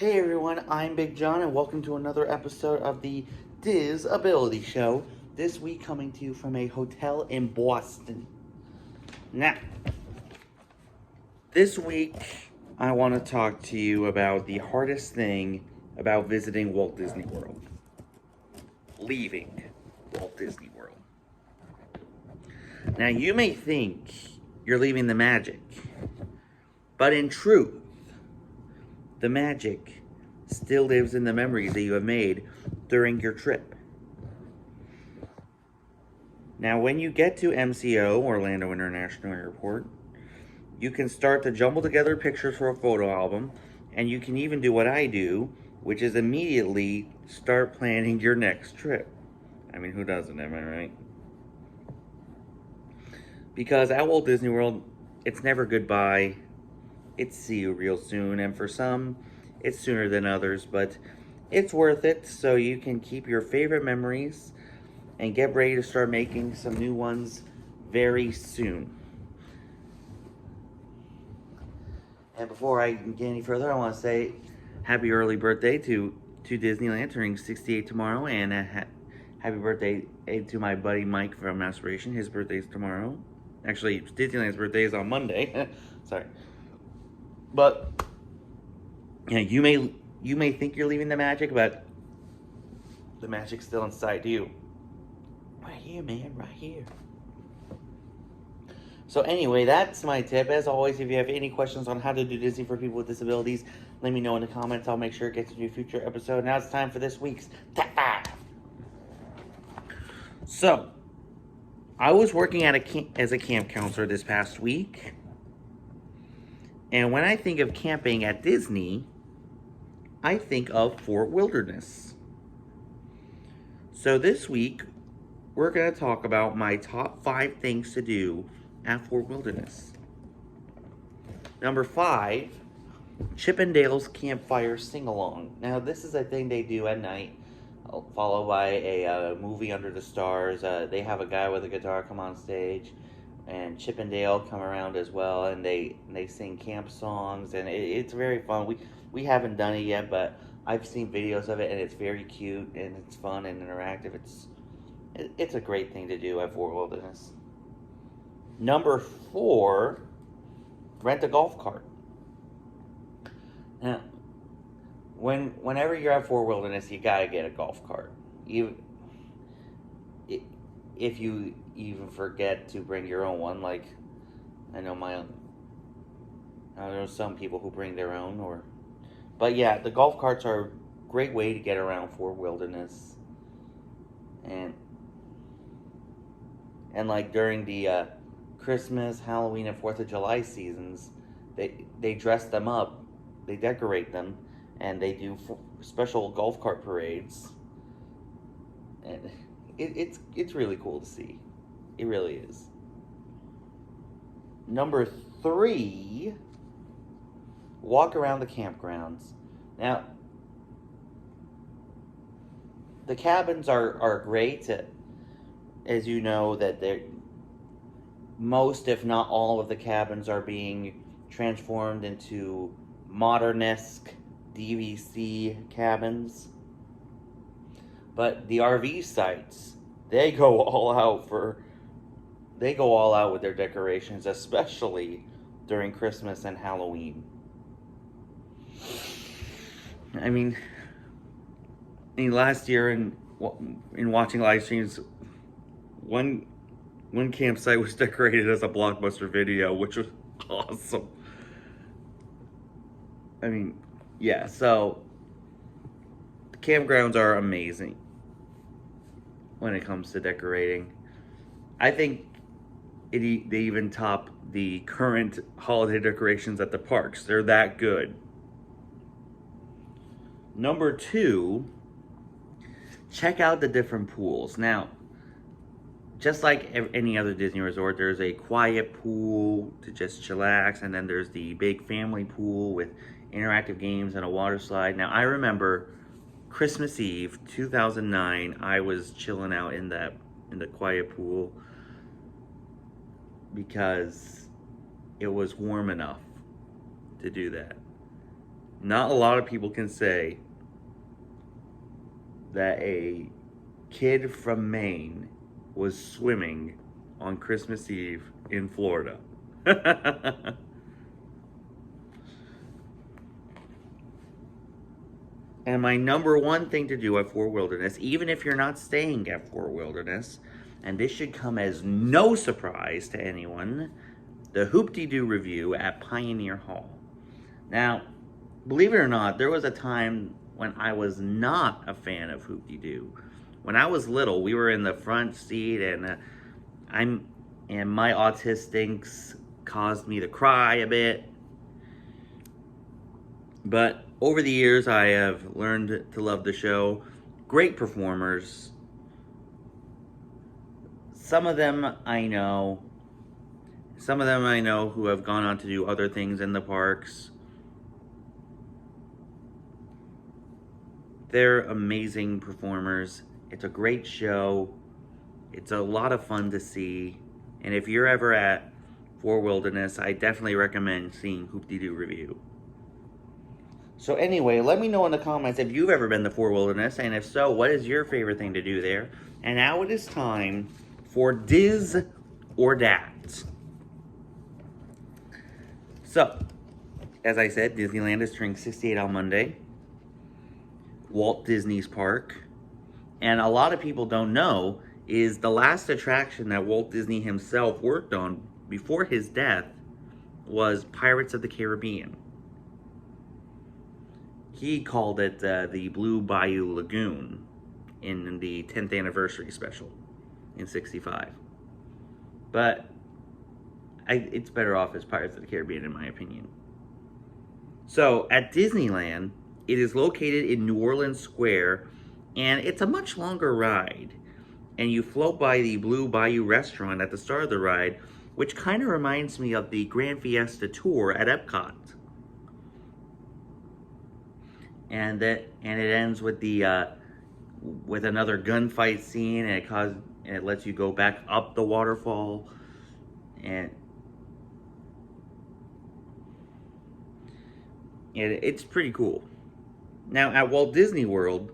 Hey everyone, I'm Big John and welcome to another episode of the Disability Show. This week coming to you from a hotel in Boston. Now, this week I want to talk to you about the hardest thing about visiting Walt Disney World. Leaving Walt Disney World. Now, you may think you're leaving the magic, but in truth, the magic still lives in the memories that you have made during your trip. Now, when you get to MCO, Orlando International Airport, you can start to jumble together pictures for a photo album, and you can even do what I do, which is immediately start planning your next trip. I mean, who doesn't, am I right? Because at Walt Disney World, it's never goodbye. It's see you real soon, and for some, it's sooner than others, but it's worth it so you can keep your favorite memories and get ready to start making some new ones very soon. And before I get any further, I want to say happy early birthday to Disneyland, turning 68 tomorrow, and happy birthday to my buddy Mike from Aspiration. His birthday's tomorrow. Actually, Disneyland's birthday is on Monday. Sorry. But yeah, you may think you're leaving the magic, but the magic's still inside you. Right here, man, right here. So anyway, that's my tip. As always, if you have any questions on how to do Disney for people with disabilities, let me know in the comments. I'll make sure it gets into a future episode. Now it's time for this week's Top 5. So, I was working at as a camp counselor this past week. And when I think of camping at Disney, I think of Fort Wilderness. So this week, we're going to talk about my top 5 things to do at Fort Wilderness. Number 5, Chippendale's Campfire Sing-Along. Now, this is a thing they do at night, followed by a movie Under the Stars. They have a guy with a guitar come on stage, and Chippendale come around as well, and they sing camp songs, and it's very fun. We haven't done it yet, but I've seen videos of it, and it's very cute, and it's fun and interactive. It's a great thing to do at Fort Wilderness. Number 4, rent a golf cart. Now, whenever you're at Fort Wilderness, you gotta get a golf cart. If you even forget to bring your own one, like I know some people who bring their own, but yeah, the golf carts are a great way to get around Fort Wilderness, and like during the Christmas, Halloween, and 4th of July seasons, they dress them up, they decorate them, and they do special golf cart parades, and it's really cool to see. It really is. Number 3, walk around the campgrounds. Now, the cabins are great. As you know, that most, if not all, of the cabins are being transformed into modern-esque DVC cabins. But the RV sites, they go all out with their decorations, especially during Christmas and Halloween. I mean last year in watching live streams, one campsite was decorated as a Blockbuster Video, which was awesome. I mean, yeah, so the campgrounds are amazing when it comes to decorating. I think they even top the current holiday decorations at the parks. They're that good. Number 2, check out the different pools. Now, just like any other Disney resort, there's a quiet pool to just chillax, and then there's the big family pool with interactive games and a water slide. Now, I remember Christmas Eve 2009, I was chilling out in the quiet pool because it was warm enough to do that. Not a lot of people can say that a kid from Maine was swimming on Christmas Eve in Florida. And my number one thing to do at Fort Wilderness, even if you're not staying at Fort Wilderness, and this should come as no surprise to anyone, the Hoop-Dee-Doo review at Pioneer Hall. Now, believe it or not, there was a time when I was not a fan of Hoop-Dee-Doo. When I was little, we were in the front seat, and my autistic caused me to cry a bit. But over the years, I have learned to love the show. Great performers. Some of them I know who have gone on to do other things in the parks. They're amazing performers. It's a great show. It's a lot of fun to see. And if you're ever at Fort Wilderness, I definitely recommend seeing Hoop-Dee-Doo review. So anyway, let me know in the comments if you've ever been to Fort Wilderness, and if so, what is your favorite thing to do there? And now it is time for Diz or Dat. So, as I said, Disneyland is turning 68 on Monday. Walt Disney's park. And a lot of people don't know is the last attraction that Walt Disney himself worked on before his death was Pirates of the Caribbean. He called it the Blue Bayou Lagoon in the 10th anniversary special in '65. But it's better off as Pirates of the Caribbean, in my opinion. So at Disneyland, it is located in New Orleans Square, and it's a much longer ride. And you float by the Blue Bayou restaurant at the start of the ride, which kind of reminds me of the Grand Fiesta Tour at Epcot. And it ends with with another gunfight scene, and it lets you go back up the waterfall, and it's pretty cool. Now at Walt Disney World,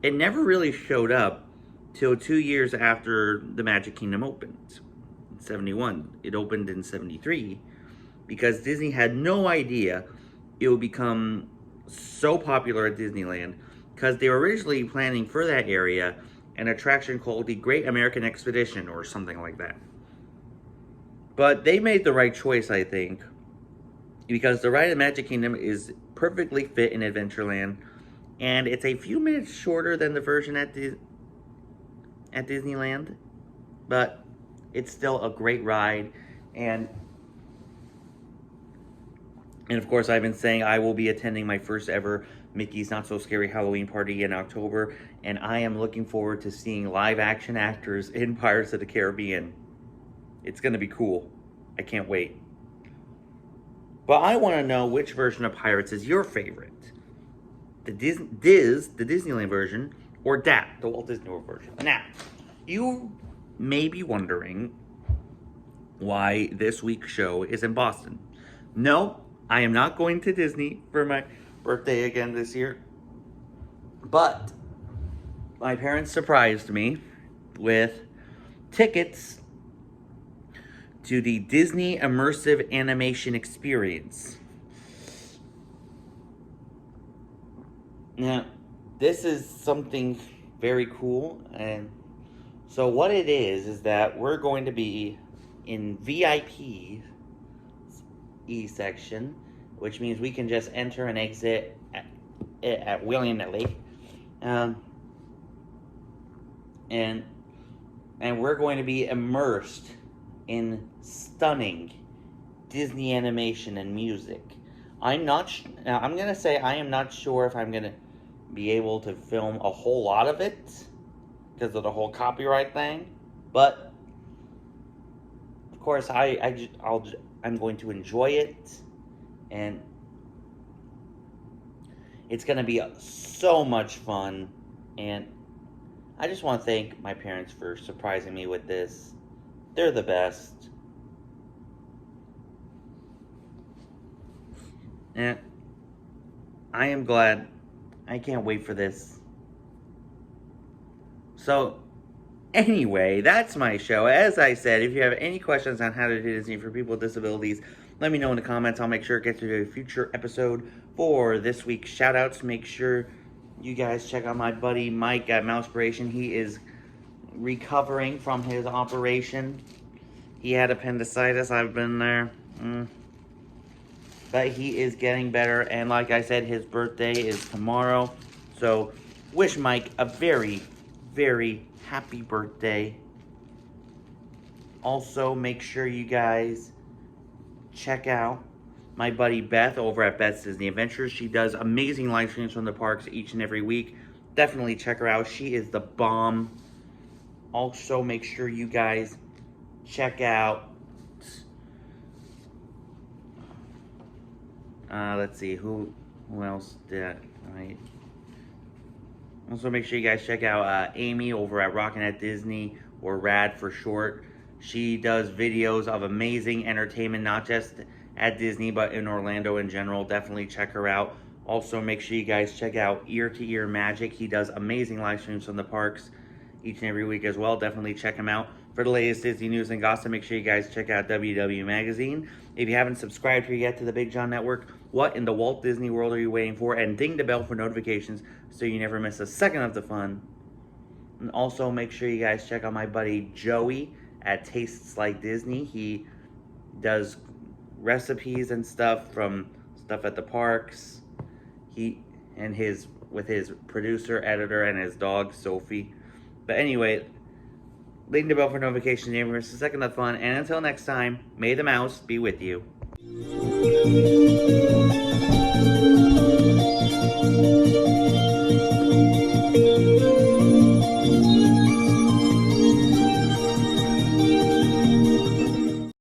it never really showed up till 2 years after the Magic Kingdom opened. In '71, it opened in '73, because Disney had no idea it would become so popular at Disneyland, because they were originally planning for that area an attraction called the Great American Expedition or something like that. But they made the right choice, I think, because the ride at Magic Kingdom is perfectly fit in Adventureland, and it's a few minutes shorter than the version at Disneyland, but it's still a great ride. And of course, I've been saying I will be attending my first ever Mickey's Not So Scary Halloween party in October, and I am looking forward to seeing live action actors in Pirates of the Caribbean. It's going to be cool. I can't wait. But I want to know which version of Pirates is your favorite. The Disneyland version, or DAT, the Walt Disney World version. Now, you may be wondering why this week's show is in Boston. No, I am not going to Disney for my birthday again this year. But my parents surprised me with tickets to the Disney Immersive Animation Experience. Now, this is something very cool, and so what it is that we're going to be in VIP E section, which means we can just enter and exit at willy-nilly, and we're going to be immersed in stunning Disney animation and music. I'm gonna say I am not sure if I'm gonna be able to film a whole lot of it because of the whole copyright thing, but of course I'm going to enjoy it, and it's going to be so much fun. And I just want to thank my parents for surprising me with this. They're the best. And I am glad. I can't wait for this. So, anyway, that's my show. As I said, if you have any questions on how to do Disney for people with disabilities, let me know in the comments. I'll make sure to get to a future episode for this week's shoutouts. Make sure you guys check out my buddy Mike at Mousepiration. He is recovering from his operation. He had appendicitis. I've been there. But he is getting better. And like I said, his birthday is tomorrow. So wish Mike a very, very happy birthday. Also, make sure you guys check out my buddy Beth over at Beth's Disney Adventures. She does amazing live streams from the parks each and every week. Definitely check her out. She is the bomb. Also, make sure you guys check out... let's see, who else did I... Also, make sure you guys check out Amy over at Rockin' at Disney, or RAD for short. She does videos of amazing entertainment, not just at Disney, but in Orlando in general. Definitely check her out. Also, make sure you guys check out Ear to Ear Magic. He does amazing live streams from the parks each and every week as well. Definitely check him out. For the latest Disney news and gossip, make sure you guys check out WW Magazine. If you haven't subscribed here yet to the Big John Network, what in the Walt Disney World are you waiting for? And ding the bell for notifications so you never miss a second of the fun. And also make sure you guys check out my buddy Joey at Tastes Like Disney. He does recipes and stuff from stuff at the parks. With his producer, editor, and his dog Sophie. But anyway, ding the bell for notifications, never miss a second of fun. And until next time, may the mouse be with you.